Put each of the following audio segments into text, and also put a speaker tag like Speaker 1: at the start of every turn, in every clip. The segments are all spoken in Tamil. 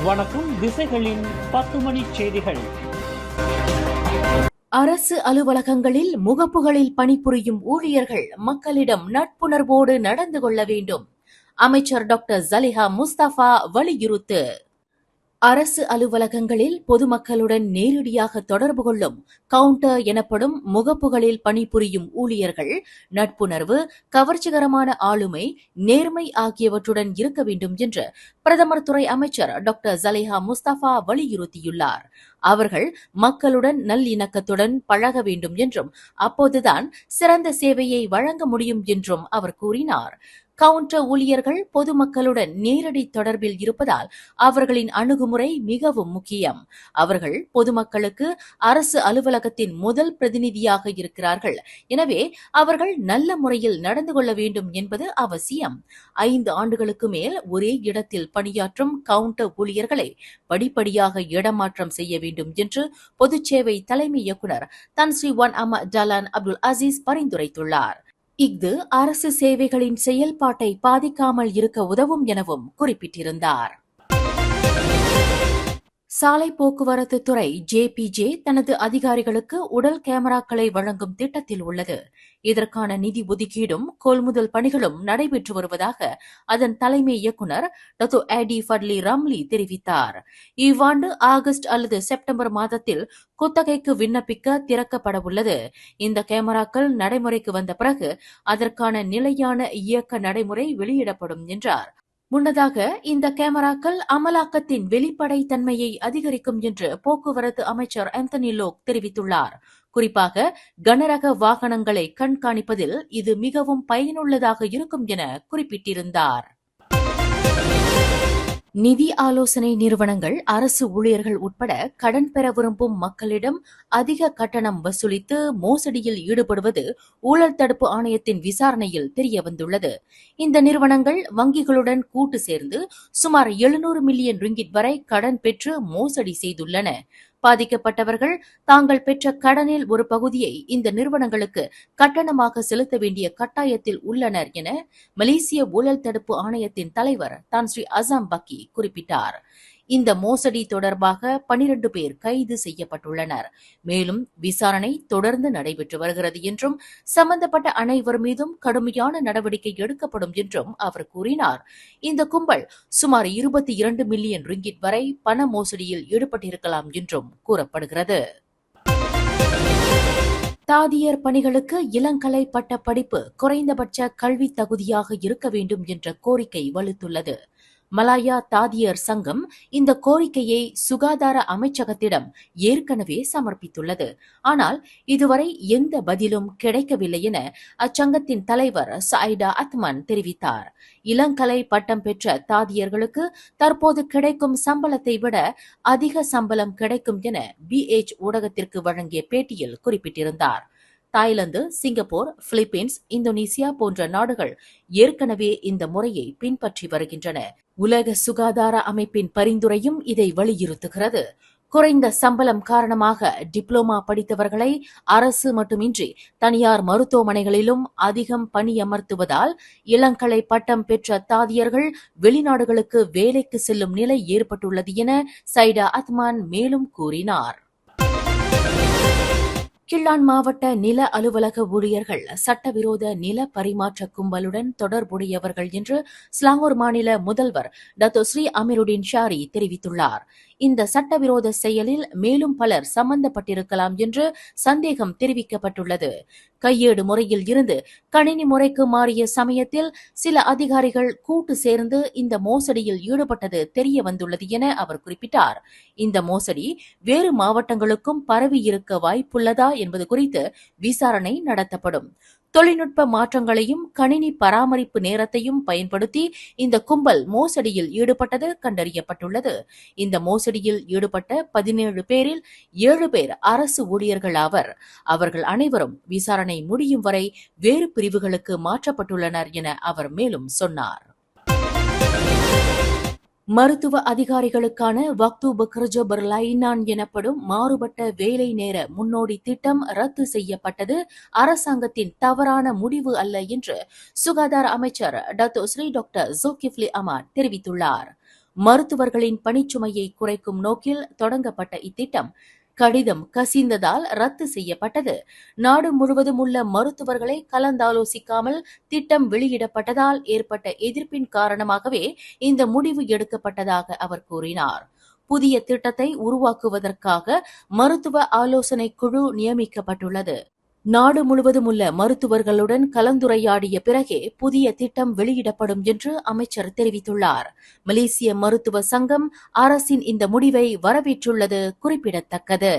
Speaker 1: வணக்கம். திசைகளின் 10 மணி செய்திகள்.
Speaker 2: அரசு அலுவலகங்களில் முகப்புகளில் பணிபுரியும் ஊழியர்கள் மக்களிடம் நட்புணர்வோடு நடந்து கொள்ள வேண்டும். அமைச்சர் டாக்டர் ஜலிஹா முஸ்தபா வலியுறுத்து. அரசு அலுவலகங்களில் பொதுமக்களுடன் நேரடியாக தொடர்பு கொள்ளும் கவுண்டர் எனப்படும் முகப்புகளில் பணிபுரியும் ஊழியர்கள் நட்புணர்வு, கவர்ச்சிகரமான ஆளுமை, நேர்மை ஆகியவற்றுடன் இருக்க வேண்டும் என்று பிரதமர் துறை அமைச்சர் டாக்டர் ஜலிஹா முஸ்தபா வலியுறுத்தியுள்ளார். அவர்கள் மக்களுடன் நல்லிணக்கத்துடன் பழக வேண்டும் என்றும் அப்போதுதான் சிறந்த சேவையை வழங்க முடியும் என்றும் அவர் கூறினார். கவுண்டர் ஊழியர்கள் பொதுமக்களுடன் நேரடி தொடர்பில் இருப்பதால் அவர்களின் அணுகுமுறை மிகவும் முக்கியம். அவர்கள் பொதுமக்களுக்கு அரசு அலுவலகத்தின் முதல் பிரதிநிதியாக இருக்கிறார்கள். எனவே அவர்கள் நல்ல முறையில் நடந்து கொள்ள வேண்டும் என்பது அவசியம். 5 ஆண்டுகளுக்கு மேல் ஒரே இடத்தில் பணியாற்றும் கவுண்டர் ஊழியர்களை படிப்படியாக இடமாற்றம் செய்ய வேண்டும் என்று பொதுச்சேவை தலைமை இயக்குநர் தன்ஸ்ரீ ஒன் அஹ்மத் ஜலான் அப்துல் அசீஸ் பரிந்துரைத்துள்ளார். இஃது அரசு சேவைகளின் செயல்பாட்டை பாதிக்காமல் இருக்க உதவும் எனவும் குறிப்பிட்டிருந்தார். சாலை போக்குவரத்து துறை ஜேபிஜே தனது அதிகாரிகளுக்கு உடல் கேமராக்களை வழங்கும் திட்டத்தில் உள்ளது. இதற்கான நிதி ஒதுக்கீடும் கொள்முதல் பணிகளும் நடைபெற்று வருவதாக அதன் தலைமை இயக்குநர் டாக்டர் ஏடி ஃபட்லி ரம்லி தெரிவித்தார். இவ்வாண்டு ஆகஸ்ட் அல்லது செப்டம்பர் மாதத்தில் குத்தகைக்கு விண்ணப்பிக்க திறக்கப்படவுள்ளது. இந்த கேமராக்கள் நடைமுறைக்கு வந்த பிறகு அதற்கான நிலையான இயக்க நடைமுறை வெளியிடப்படும் என்றார். முன்னதாக இந்த கேமராக்கள் அமலாக்கத்தின் வெளிப்படை தன்மையை அதிகரிக்கும் என்று போக்குவரத்து அமைச்சர் ஆந்தனி லோக் தெரிவித்துள்ளார். குறிப்பாக கனரக வாகனங்களை கண்காணிப்பதில் இது மிகவும் பயனுள்ளதாக இருக்கும் என குறிப்பிட்டிருந்தார். நிதி ஆலோசனை நிறுவனங்கள் அரசு ஊழியர்கள் உட்பட கடன் பெற விரும்பும் மக்களிடம் அதிக கட்டணம் வசூலித்து மோசடியில் ஈடுபடுவது ஊழல் தடுப்பு ஆணையத்தின் விசாரணையில் தெரியவந்துள்ளது. இந்த நிறுவனங்கள் வங்கிகளுடன் கூட்டு சேர்ந்து சுமார் 700 மில்லியன் ரிங்கிட் வரை கடன் பெற்று மோசடி செய்துள்ளன. பாதிக்கப்பட்டவர்கள் தாங்கள் பெற்ற கடனில் ஒரு பகுதியை இந்த நிறுவனங்களுக்கு கட்டணமாக செலுத்த வேண்டிய கட்டாயத்தில் உள்ளனர் என மலேசிய ஊழல் தடுப்பு ஆணையத்தின் தலைவர் தான்ஸ்ரீ அசாம் பக்கி குறிப்பிட்டார். இந்த மோசடி தொடர்பாக 12 பேர் கைது செய்யப்பட்டுள்ளனர். மேலும் விசாரணை தொடர்ந்து நடைபெற்று வருகிறது என்றும் சம்பந்தப்பட்ட அனைவர் மீதும் கடுமையான நடவடிக்கை எடுக்கப்படும் என்றும் அவர் கூறினார். இந்த கும்பல் சுமார் 22 மில்லியன் ரிங்கிட் வரை பண மோசடியில் ஈடுபட்டிருக்கலாம் என்றும் கூறப்படுகிறது. தாதியர் பணிகளுக்கு இளங்கலை பட்ட படிப்பு குறைந்தபட்ச கல்வி தகுதியாக இருக்க வேண்டும் என்ற கோரிக்கை வலுத்துள்ளது. மலாயா தாதியர் சங்கம் இந்த கோரிக்கையை சுகாதார அமைச்சகத்திடம் ஏற்கனவே சமர்ப்பித்துள்ளது. ஆனால் இதுவரை எந்த பதிலும் கிடைக்கவில்லை என அச்சங்கத்தின் தலைவர் சாயிடா அத்மன் தெரிவித்தார். இளங்கலை பட்டம் பெற்ற தாதியர்களுக்கு தற்போது கிடைக்கும் சம்பளத்தை விட அதிக சம்பளம் கிடைக்கும் என BH ஊடகத்திற்கு வழங்கிய பேட்டியில் குறிப்பிட்டிருந்தார். தாய்லாந்து, சிங்கப்பூர், பிலிப்பீன்ஸ், இந்தோனேசியா போன்ற நாடுகள் ஏற்கனவே இந்த முறையை பின்பற்றி வருகின்றன. உலக சுகாதார அமைப்பின் பரிந்துரையும் இதை வலியுறுத்துகிறது. குறைந்த சம்பளம் காரணமாக டிப்ளோமா படித்தவர்களை அரசு மட்டுமின்றி தனியார் மருத்துவமனைகளிலும் அதிகம் பணியமர்த்துவதால் இளங்கலை பட்டம் பெற்ற தாதியர்கள் வெளிநாடுகளுக்கு வேலைக்கு செல்லும் நிலை ஏற்பட்டுள்ளது என சைடா அத்மான் மேலும் கூறினார். கிள்ளான் மாவட்ட நில அலுவலக ஊழியர்கள் சட்டவிரோத நில பரிமாற்ற கும்பலுடன் தொடர்புடையவர்கள் என்று ஸ்லாங்கூர் மாநில முதல்வர் டாக்டர் ஸ்ரீ அமீருடீன் ஷாரி தெரிவித்துள்ளார். இந்த சட்டவிரோத செயலில் மேலும் பலர் சம்பந்தப்பட்டிருக்கலாம் என்று சந்தேகம் தெரிவிக்கப்பட்டுள்ளது. கையேடு முறையில் இருந்து கணினி முறைக்கு மாறிய சமயத்தில் சில அதிகாரிகள் கூட்டு சேர்ந்து இந்த மோசடியில் ஈடுபட்டது தெரிய வந்துள்ளது என அவர் குறிப்பிட்டார். இந்த மோசடி வேறு மாவட்டங்களுக்கும் பரவி இருக்க வாய்ப்புள்ளதா என்பது குறித்து விசாரணை நடத்தப்படும். தொழில்நுட்ப மாற்றங்களையும் கணினி பராமரிப்பு நேரத்தையும் பயன்படுத்தி இந்த கும்பல் மோசடியில் ஈடுபட்டது கண்டறியப்பட்டுள்ளது. இந்த மோசடியில் ஈடுபட்ட 17 பேரில் 7 பேர் அரசு ஊழியர்கள் ஆவர். அவர்கள் அனைவரும் விசாரணை முடியும் வரை வேறு பிரிவுகளுக்கு மாற்றப்பட்டுள்ளனர் என அவர் மேலும் சொன்னார். மருத்துவ அதிகாரிகளுக்கான வக்து பக்ரஜோ பர்லைனான் எனப்படும் மாறுபட்ட வேலை நேர முன்னோடி திட்டம் ரத்து செய்யப்பட்டது அரசாங்கத்தின் தவறான முடிவு அல்ல என்று சுகாதார அமைச்சர் டாக்டர் ஜுல்கிஃப்லி அஹ்மத் தெரிவித்துள்ளார். மருத்துவர்களின் பணிச்சுமையை குறைக்கும் நோக்கில் தொடங்கப்பட்ட இத்திட்டம் கடிதம் கசிந்ததால் ரத்து செய்யப்பட்டது. நாடு முழுவதும் உள்ள மருத்துவர்களை கலந்தாலோசிக்காமல் திட்டம் வெளியிடப்பட்டதால் ஏற்பட்ட எதிர்ப்பின் காரணமாகவே இந்த முடிவு எடுக்கப்பட்டதாக அவர் கூறினார். புதிய திட்டத்தை உருவாக்குவதற்காக மருத்துவ ஆலோசனை குழு நியமிக்கப்பட்டுள்ளது. நாடு முழுவதும் உள்ள மருத்துவர்களுடன் கலந்துரையாடிய பிறகே புதிய திட்டம் வெளியிடப்படும் என்று அமைச்சர் தெரிவித்துள்ளார். மலேசிய மருத்துவ சங்கம் அரசின் இந்த முடிவை வரவேற்றுள்ளது குறிப்பிடத்தக்கது.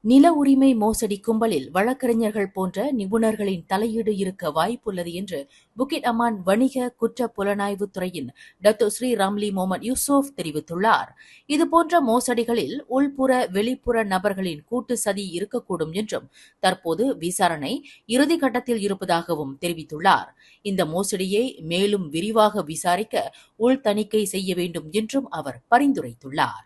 Speaker 2: நில உரிமை மோசடி கும்பலில் வழக்கறிஞர்கள் போன்ற நிபுணர்களின் தலையீடு இருக்க வாய்ப்புள்ளது என்று புக்கிட் அமான் வணிக குற்ற புலனாய்வு துறையின் டாக்டர் ஸ்ரீ ராம்லி முகமது யூசுப் தெரிவித்துள்ளார். இதுபோன்ற மோசடிகளில் உள்புற வெளிப்புற நபர்களின் கூட்டு சதி இருக்கக்கூடும் என்றும் தற்போது விசாரணை இறுதிக்கட்டத்தில் இருப்பதாகவும் தெரிவித்துள்ளார். இந்த மோசடியை மேலும் விரிவாக விசாரிக்க உள் தணிக்கை செய்ய வேண்டும் என்றும் அவர் பரிந்துரைத்துள்ளார்.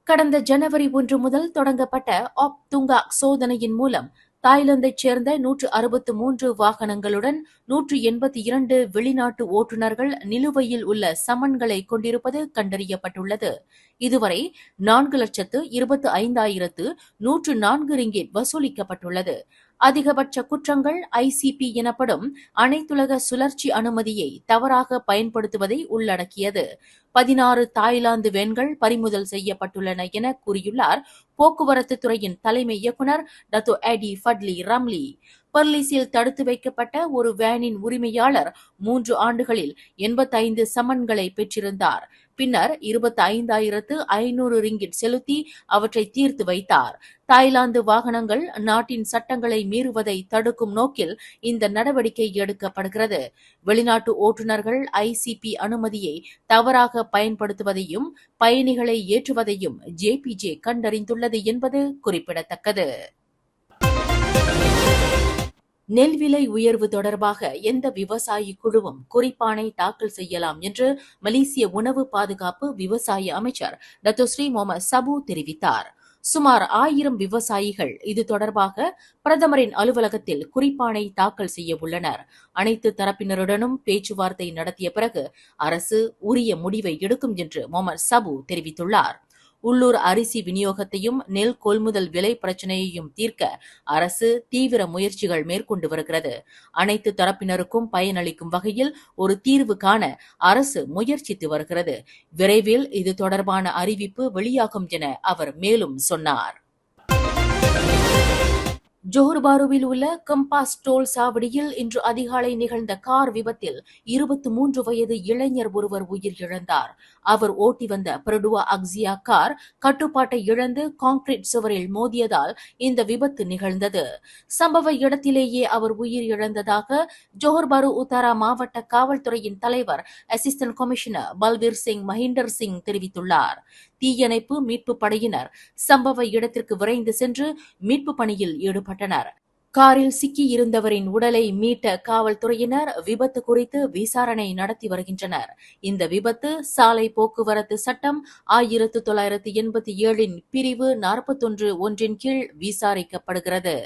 Speaker 2: கடந்த ஜனவரி 1 முதல் தொடங்கப்பட்ட ஆப் துங்காக் சோதனையின் மூலம் தாய்லாந்தைச் சேர்ந்த 163 வாகனங்களுடன் 182 வெளிநாட்டு ஓட்டுநர்கள் நிலுவையில் உள்ள சமன்களை கொண்டிருப்பது கண்டறியப்பட்டுள்ளது. இதுவரை 4,25,104 ரிங்கிட் வசூலிக்கப்பட்டுள்ளது. அதிகபட்ச குற்றங்கள் ஐசிபி எனப்படும் அனைத்துலக சுழற்சி அனுமதியை தவறாக பயன்படுத்துவதை உள்ளடக்கியது. 16 தாய்லாந்து வேன்கள் பறிமுதல் செய்யப்பட்டுள்ளன என கூறியுள்ளார் போக்குவரத்து துறையின் தலைமை இயக்குநர் டத்தோ எடி ஃபட்லி ரம்லி. பர்லிஸில் தடுத்து வைக்கப்பட்ட ஒரு வேனின் உரிமையாளர் 3 ஆண்டுகளில் 85 சமன்களை பெற்றிருந்தார். பின்னர் 25,500 ரிங்கிட் செலுத்தி அவற்றை தீர்த்து வைத்தார். தாய்லாந்து வாகனங்கள் நாட்டின் சட்டங்களை மீறுவதை தடுக்கும் நோக்கில் இந்த நடவடிக்கை எடுக்கப்படுகிறது. வெளிநாட்டு ஓட்டுநர்கள் ஐசிபி அனுமதியை தவறாக பயன்படுத்துவதையும் பயணிகளை ஏற்றுவதையும் ஜேபிஜே கண்டறிந்துள்ளது என்பது குறிப்பிடத்தக்கது. நெல் விலை உயர்வு தொடர்பாக எந்த விவசாயி குழுவும் குறிப்பாணை தாக்கல் செய்யலாம் என்று மலேசிய உணவு பாதுகாப்பு விவசாய அமைச்சர் டத்தோ ஸ்ரீ முகமது சபு தெரிவித்தார். சுமார் 1000 விவசாயிகள் இது தொடர்பாக பிரதமரின் அலுவலகத்தில் குறிப்பாணை தாக்கல் செய்ய உள்ளனர். அனைத்து தரப்பினருடனும் பேச்சுவார்த்தை நடத்திய பிறகு அரசு உரிய முடிவை எடுக்கும் என்று முகமது சபு தெரிவித்துள்ளார். உள்ளூர் அரிசி விநியோகத்தையும் நெல் கொள்முதல் விலை பிரச்சினையையும் தீர்க்க அரசு தீவிர முயற்சிகள் மேற்கொண்டு வருகிறது. அனைத்து தரப்பினருக்கும் பயனளிக்கும் வகையில் ஒரு தீர்வு காண அரசு முயற்சித்து வருகிறது. விரைவில் இது தொடர்பான அறிவிப்பு வெளியாகும் என அவர் மேலும் சொன்னார். ஜோஹர் பாருவில் உள்ள கம்பாஸ் டோல் சாவடியில் இன்று அதிகாலை நிகழ்ந்த கார் விபத்தில் 23 வயது இளைஞர் ஒருவர் உயிரிழந்தார். அவர் ஓட்டி வந்த பிரடுவா அக்ஸியா கார் கட்டுப்பாட்டை இழந்து கான்கிரீட் சுவரில் மோதியதால் இந்த விபத்து நிகழ்ந்தது. சம்பவ இடத்திலேயே அவர் உயிரிழந்ததாக ஜோஹர் பாரு உத்தாரா மாவட்ட காவல்துறையின் தலைவர் அசிஸ்டன்ட் கமிஷனர் பல்பீர் சிங் மஹிந்தர் சிங் தெரிவித்துள்ளார். தீயணைப்பு மீட்பு படையினர் சம்பவ இடத்திற்கு விரைந்து சென்று மீட்பு பணியில் ஈடுபட்டனர். காரில் சிக்கியிருந்தவரின் உடலை மீட்ட காவல்துறையினர் விபத்து குறித்து விசாரணை நடத்தி வருகின்றனர். இந்த விபத்து சாலை போக்குவரத்து சட்டம் 1987 பிரிவு 41(1) கீழ் விசாரிக்கப்படுகிறது.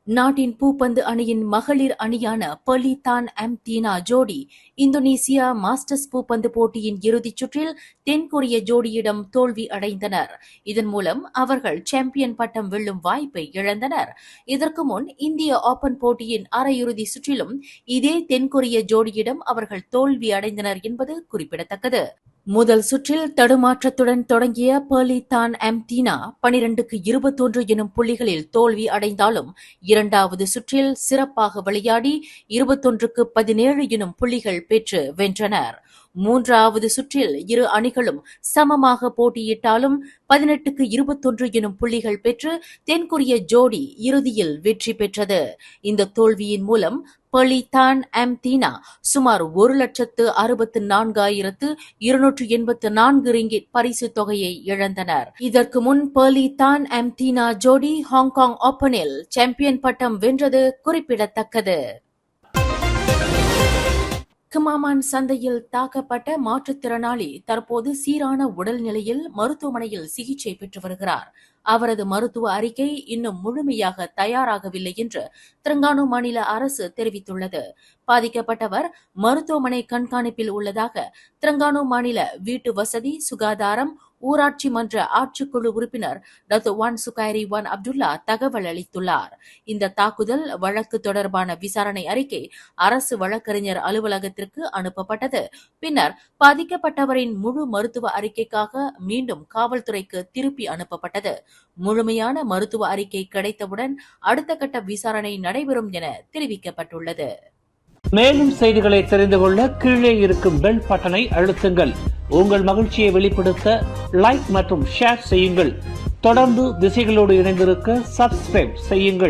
Speaker 2: நாட்டின் பூப்பந்து அணியின் மகளிர் அணியான பெர்லிதான் அம்தீனா ஜோடி இந்தோனேசியா மாஸ்டர்ஸ் பூப்பந்து போட்டியின் இறுதிச் சுற்றில் தென்கொரிய ஜோடியிடம் தோல்வி அடைந்தனர். இதன் மூலம் அவர்கள் சாம்பியன் பட்டம் வெல்லும் வாய்ப்பை இழந்தனர். இதற்கு முன் இந்திய ஓபன் போட்டியின் அரையிறுதி சுற்றிலும் இதே தென்கொரிய ஜோடியிடம் அவர்கள் தோல்வி அடைந்தனர் என்பது குறிப்பிடத்தக்கது. முதல் சுற்றில் தடுமாற்றத்துடன் தொடங்கிய பெர்லிதான் அம்தீனா 12-21 எனும் புள்ளிகளில் தோல்வி அடைந்தாலும் இரண்டாவது சுற்றில் சிறப்பாக விளையாடி 21-17 எனும் புள்ளிகள் பெற்று வென்றனர். மூன்றாவது சுற்றில் இரு அணிகளும் சமமாக போட்டியிட்டாலும் 18-21 எனும் புள்ளிகள் பெற்று தென்கொரிய ஜோடி இறுதியில் வெற்றி பெற்றது. இந்த தோல்வியின் மூலம் பெர்லிதான் அம்தீனா சுமார் 1,64,284 ரிங்கிட் பரிசு தொகையை இழந்தனர். இதற்கு முன் பெர்லிதான் அம்தீனா ஜோடி ஹாங்காங் ஓபனில் சாம்பியன் பட்டம் வென்றது குறிப்பிடத்தக்கது. கிமாமான் சந்தையில் தாக்கப்பட்ட மாற்றுத்திறனாளி தற்போது சீரான உடல்நிலையில் மருத்துவமனையில் சிகிச்சை பெற்று வருகிறார். அவரது மருத்துவ அறிக்கை இன்னும் முழுமையாக தயாராகவில்லை என்று தெலங்கானா மாநில அரசு தெரிவித்துள்ளது. பாதிக்கப்பட்டவர் மருத்துவமனை கண்காணிப்பில் உள்ளதாக தெலங்கானா மாநில வீட்டு வசதி, சுகாதாரம், ஊராட்சி மன்ற ஆட்சிக்குழு உறுப்பினர் டாக்டர் வான் சுகைரி வான் அப்துல்லா தகவல் அளித்துள்ளார். இந்த தாக்குதல் வழக்கு தொடர்பான விசாரணை அறிக்கை அரசு வழக்கறிஞர் அலுவலகத்திற்கு அனுப்பப்பட்டது. பின்னர் பாதிக்கப்பட்டவரின் முழு மருத்துவ அறிக்கைக்காக மீண்டும் காவல்துறைக்கு திருப்பி அனுப்பப்பட்டது. முழுமையான மருத்துவ அறிக்கை கிடைத்தவுடன் அடுத்த கட்ட விசாரணை நடைபெறும் என தெரிவிக்கப்பட்டுள்ளது.
Speaker 1: மேலும் செய்திகளை தெரிந்து கொள்ள கீழே இருக்கும் பெல் பட்டனை அழுத்துங்கள். உங்கள் மகிழ்ச்சியை வெளிப்படுத்த லைக் மற்றும் ஷேர் செய்யுங்கள். தொடர்ந்து திசைகளோடு இணைந்திருக்க சப்ஸ்கிரைப் செய்யுங்கள்.